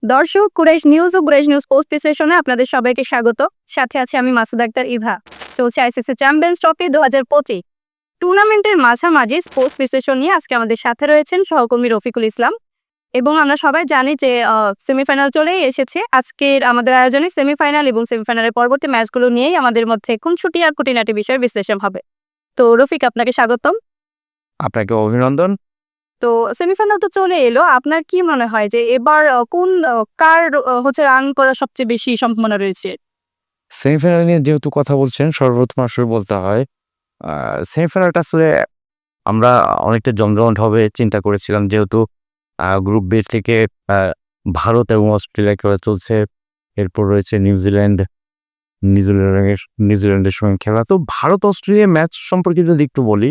দর্শক, কুরাইশ নিউজ ও Quraish news post বিশ্লেষণে আপনাদের সবাইকে স্বাগত। সাথে আছে আমি মাসুদ আক্তার ইভা। চলছে আইসিসি চ্যাম্পিয়ন্স ট্রফি 2025 টুর্নামেন্টের মাঝামাঝি স্পোর্টস বিশ্লেষণ নিয়ে আজকে আমাদের সাথে রয়েছেন সহকর্মী রফিকুল ইসলাম। এবং আমরা সবাই জানি যে সেমিফাইনাল চলেই এসেছে। আজকের আমাদের আয়োজনে সেমিফাইনাল এবং সেমিফাইনালের পরবর্তী ম্যাচগুলো নিয়েই আমাদের মধ্যে খুনসুটি আর খুঁটিনাটি বিষয়ে বিশ্লেষণ হবে। তো রফিক, আপনাকে স্বাগতম। আপনাকে অভিনন্দন। তো সেমিফাইনাল তো চলে এলো, আপনার কি মনে হয় যে এবার কার হচ্ছে রান করার সবচেয়ে বেশি সম্ভাবনা রয়েছে? সেমিফাইনাল নিয়ে যেহেতু কথা বলছেন, সর্বপ্রথম আসলে বলতে হয় সেমিফাইনালটা আসলে আমরা অনেকটা জমজমাট হবে চিন্তা করেছিলাম। যেহেতু গ্রুপ বি থেকে ভারত এবং অস্ট্রেলিয়া খেলা চলছে, এরপর রয়েছে নিউজিল্যান্ডের সঙ্গে খেলা। তো ভারত অস্ট্রেলিয়া ম্যাচ সম্পর্কে যদি একটু বলি,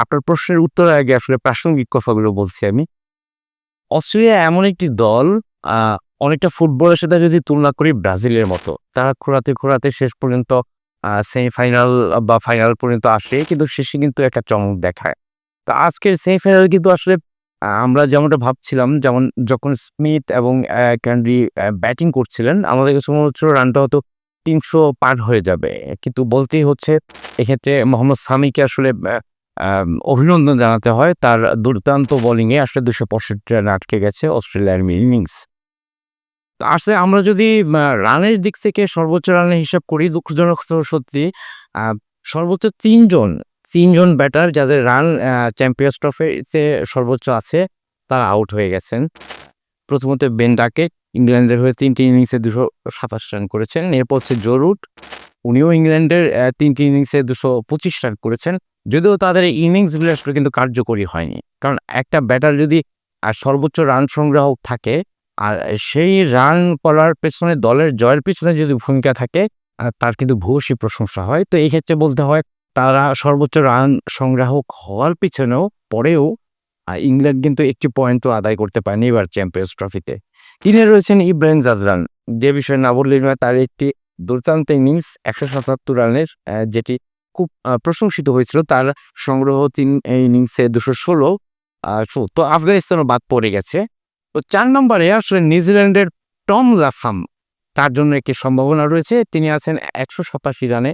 আপনার প্রশ্নের উত্তরের আগে আসলে প্রাসঙ্গিক কথাগুলো বলছি আমি। অস্ট্রেলিয়া এমন একটি দল, অনেকটা ফুটবলের সাথে যদি তুলনা করি ব্রাজিলের মতো, তারা খোঁড়াতে শেষ পর্যন্ত সেমিফাইনাল বা ফাইনাল পর্যন্ত আসে, কিন্তু শেষে কিন্তু একটা চমক দেখায়। তো আজকের সেমিফাইনাল কিন্তু আসলে আমরা যেমনটা ভাবছিলাম, যেমন যখন স্মিথ এবং ক্যান্ডি ব্যাটিং করছিলেন, আমাদের কাছে মনে হচ্ছিল রানটা হয়তো 300 পার হয়ে যাবে। কিন্তু বলতেই হচ্ছে এক্ষেত্রে মোহাম্মদ সামিকে আসলে অভিনন্দন জানাতে হয়। তার দুর্দান্ত বোলিংয়ে আসলে 265 রান আটকে গেছে অস্ট্রেলিয়ার ইনিংস। তো আসলে আমরা যদি রানের দিক থেকে সর্বোচ্চ রানের হিসাব করি, দুঃখজনক সত্যি আ সর্বোচ্চ ৩ জন ব্যাটার যাদের রান চ্যাম্পিয়ন্স ট্রফিতে সর্বোচ্চ আছে, তারা আউট হয়ে গেছেন। প্রথমত বেন ডাকেট ইংল্যান্ডের হয়ে ৩টি ইনিংসে ২২৭ রান করেছেন। এরপর হচ্ছে জো রুট, উনিও ইংল্যান্ডের ৩টি ইনিংসে ২২৫ রান করেছেন। যদিও তাদের এই ইনিংসগুলো আসলে কিন্তু কার্যকরী হয়নি। কারণ একটা ব্যাটার যদি সর্বোচ্চ রান সংগ্রাহক থাকে, আর সেই রান করার পেছনে দলের জয়ের পেছনে যদি ভূমিকা থাকে, তার কিন্তু ভূয়সী প্রশংসা হয়। তো এই ক্ষেত্রে বলতে হয় তারা সর্বোচ্চ রান সংগ্রাহক হওয়ার পরেও ইংল্যান্ড কিন্তু একটি পয়েন্টও আদায় করতে পারেনি এবার চ্যাম্পিয়ন্স ট্রফিতে। তিনি রয়েছেন ইব্রাহিম জাজরান, যে বিষয়ে না বললেই নয়। তার একটি দুর্দান্ত ইনিংস ১৭৭ রানের, যেটি খুব প্রশংসিত হয়েছিল। তার সংগ্রহ ৩ ইনিংসে ২১৬। তো আফগানিস্তানও বাদ পড়ে গেছে। তো ৪ নম্বরে আসলে নিউজিল্যান্ডের টম লাথাম, তার জন্য একটি সম্ভাবনা রয়েছে। তিনি আছেন ১৮৭ রানে।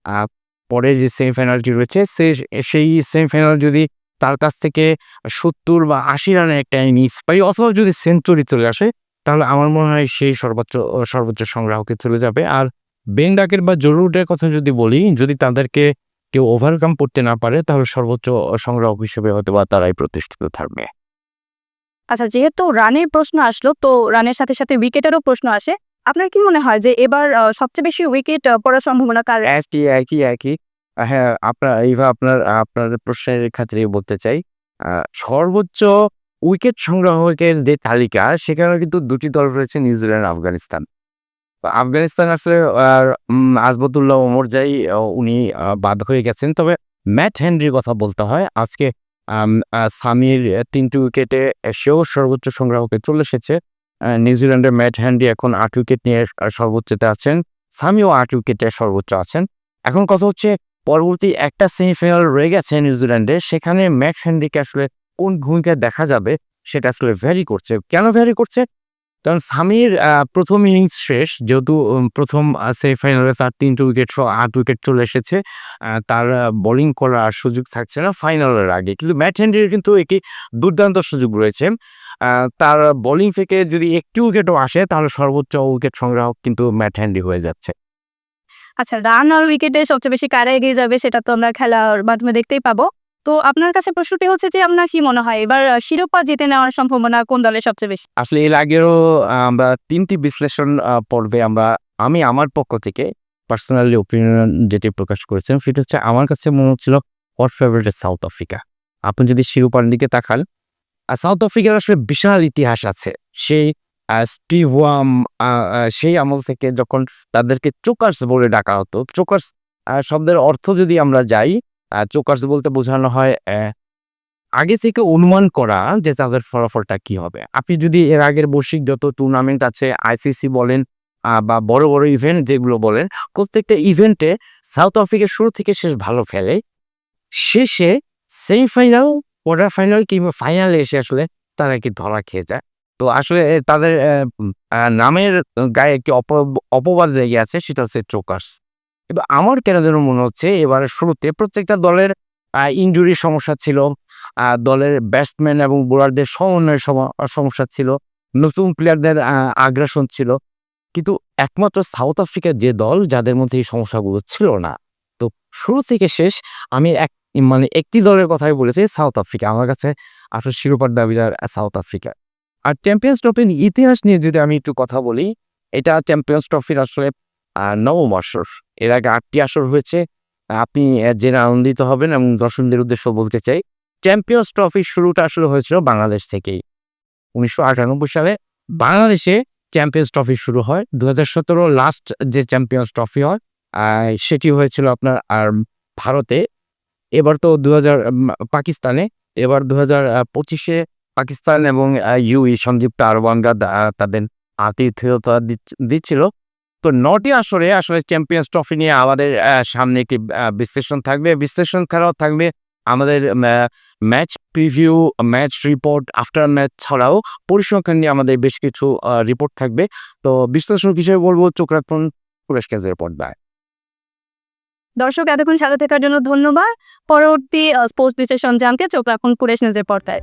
আ পরে যে সেমিফাইনালটি রয়েছে, সেই সেমিফাইনাল যদি তার কাছ থেকে ৭০ বা ৮০ রানের একটা ইনিংস পাই, অথবা যদি সেঞ্চুরি চলে আসে, তাহলে আমার মনে হয় সেই সর্বোচ্চ সংগ্রাহকে চলে যাবে। আর বেন ডাকেট বা জো রুটের কথা যদি বলি, যদি তাদেরকে কেউ ওভারকাম করতে না পারে, তাহলে সর্বোচ্চ সংগ্রাহক হিসেবে হয়তোবা তারাই প্রতিষ্ঠিত থাকবে। আচ্ছা, যেহেতু রানের প্রশ্ন আসলো, তো রানের সাথে সাথে উইকেটেরও প্রশ্ন আসে। আপনার কি মনে হয় যে এবার সবচেয়ে বেশি উইকেট পড়ার সম্ভাবনা কার? একই। হ্যাঁ, আপনার প্রশ্নের খাতিরেই বলতে চাই। আ সর্বোচ্চ উইকেট সংগ্রাহকের যে তালিকা, সেখানে কিন্তু ২ টি দল রয়েছে, নিউজিল্যান্ড, আফগানিস্তান। আফগানিস্তান আসলে আজমতুল্লাহ ওমরজাই, উনি বাদ হয়ে গেছেন। তবে ম্যাট হেনরির কথা বলতে হয়। আজকে আম আ সামির ৩টি উইকেটে সেও সর্বোচ্চ সংগ্রাহকে চলে এসেছে। নিউজিল্যান্ডের ম্যাট হেনরি এখন ৮ উইকেট নিয়ে সর্বোচ্চতে আছেন। সামিও ৮ উইকেটে সর্বোচ্চ আছেন। এখন কথা হচ্ছে, পরবর্তী একটা সেমিফাইনাল রয়ে গেছে নিউজিল্যান্ডের, সেখানে ম্যাট হেনরিকে আসলে কোন ভূমিকায় দেখা যাবে, সেটা আসলে ভ্যারি করছে। কেন ভ্যারি করছে? কারণ সামির ১ম ইনিংস শেষ। যেহেতু প্রথম সেমিফাইনালে তার ৩টি উইকেট সহ ৮ উইকেট চলে এসেছে। তার বোলিং করার আর সুযোগ থাকছে না ফাইনালের আগে। কিন্তু ম্যাট হেনরির কিন্তু একটি দুর্দান্ত সুযোগ রয়েছে। আ তার বোলিং থেকে যদি একটি উইকেটও আসে, তাহলে সর্বোচ্চ উইকেট সংগ্রাহক কিন্তু ম্যাট হেনরি হয়ে যাচ্ছে। আচ্ছা, রান আর উইকেটে সবচেয়ে বেশি কারা এগিয়ে যাবে সেটা তো আমরা খেলার মাধ্যমে দেখতেই পাবো। তো আপনার কাছে প্রশ্নটি হচ্ছে যে আপনার কি মনে হয় এবার শিরোপা জিতে নেওয়ার সম্ভাবনা কোন দলের সবচেয়ে বেশি? আসলে এর আগেও আমরা ৩ টি বিশ্লেষণ পর্বে আমি আমার পক্ষ থেকে পার্সোনালি ওপিনিয়ন যেটি প্রকাশ করেছেন, সেটা হচ্ছে আমার কাছে মনে হচ্ছিল হট ফেভারিট সাউথ আফ্রিকা। আপনি যদি শিরোপার দিকে তাকান, সাউথ আফ্রিকার আসলে বিশাল ইতিহাস আছে। সেই স্টিভ ওয়াম, আ আ সেই আমল থেকে যখন তাদেরকে চোকার্স বলে ডাকা হতো। চোকার্স শব্দের অর্থ যদি আমরা যাই, চোকার্স বলতে বোঝানো হয় আগে থেকে অনুমান করা যে তাদের ফলাফলটা কি হবে। আপনি যদি এর আগের বৈশ্বিক যত টুর্নামেন্ট আছে, আইসিসি বলেন বা বড় ইভেন্ট যেগুলো বলেন, প্রত্যেকটা ইভেন্টে সাউথ আফ্রিকা শুরু থেকে শেষ ভালো খেলে। শেষে সেমিফাইনাল, কোয়ার্টার ফাইনাল কিংবা ফাইনালে এসে আসলে তারা কি ধরা খেয়ে যায়। তো আসলে তাদের নামের গায়ে একটি অপবাদ লেগে আছে, সেটা হচ্ছে চোকার্স। কিন্তু আমার কেন যেন মনে হচ্ছে এবারের শুরুতে প্রত্যেকটা দলের ইনজুরির সমস্যা ছিল। দলের ব্যাটসম্যান এবং বোলারদের সমন্বয়ের সমস্যা ছিল। নতুন প্লেয়ারদের আগ্রাসন ছিল। কিন্তু একমাত্র সাউথ আফ্রিকা যে দল যাদের মধ্যে এই সমস্যাগুলো ছিল না। তো শুরু থেকে শেষ আমি মানে একটি দলের কথাই বলেছি, সাউথ আফ্রিকা। আমার কাছে আসলে শিরোপার দাবিদার সাউথ আফ্রিকা। আর চ্যাম্পিয়ন্স ট্রফির ইতিহাস নিয়ে যদি আমি একটু কথা বলি, এটা চ্যাম্পিয়ন্স ট্রফির আসলে ৯ম আসর। এর আগে ৮ টি আসর হয়েছে। আপনি জেনে আনন্দিত হবেন এবং দর্শকদের উদ্দেশ্যে বলতে চাই, চ্যাম্পিয়ন্স ট্রফির শুরুটা আসলে হয়েছিল বাংলাদেশ থেকেই। ১৯৯৮ সালে বাংলাদেশে চ্যাম্পিয়ন্স ট্রফি শুরু হয়। ২০১৭ লাস্ট যে চ্যাম্পিয়ন্স ট্রফি হয়, সেটি হয়েছিল আপনার ভারতে। এবার তো পাকিস্তানে। এবার ২০২৫ পাকিস্তান এবং সংযুক্ত আরব আমিরাত তাদের আতিথেয়তা দিচ্ছিল। তো ৯ টি আসরে আসলে চ্যাম্পিয়ন্স ট্রফি নিয়ে আমাদের সামনে একটি বিশ্লেষণ থাকবে। বিশ্লেষণ ছাড়াও থাকবে আমাদের match preview, match report, after match ছাড়াও পরিসংখ্যান নিয়ে আমাদের বেশ কিছু রিপোর্ট থাকবে। তো বিশ্লেষণ হিসেবে বলব, চোখ রাখুন কুরাশ ক্যাজের পর্দায়। দর্শক এতক্ষণ সাথে থাকার জন্য ধন্যবাদ। পরবর্তী স্পোর্টস বিশ্লেষণ জানতে চোখ রাখুন কুরেশ নিউজের পর্দায়।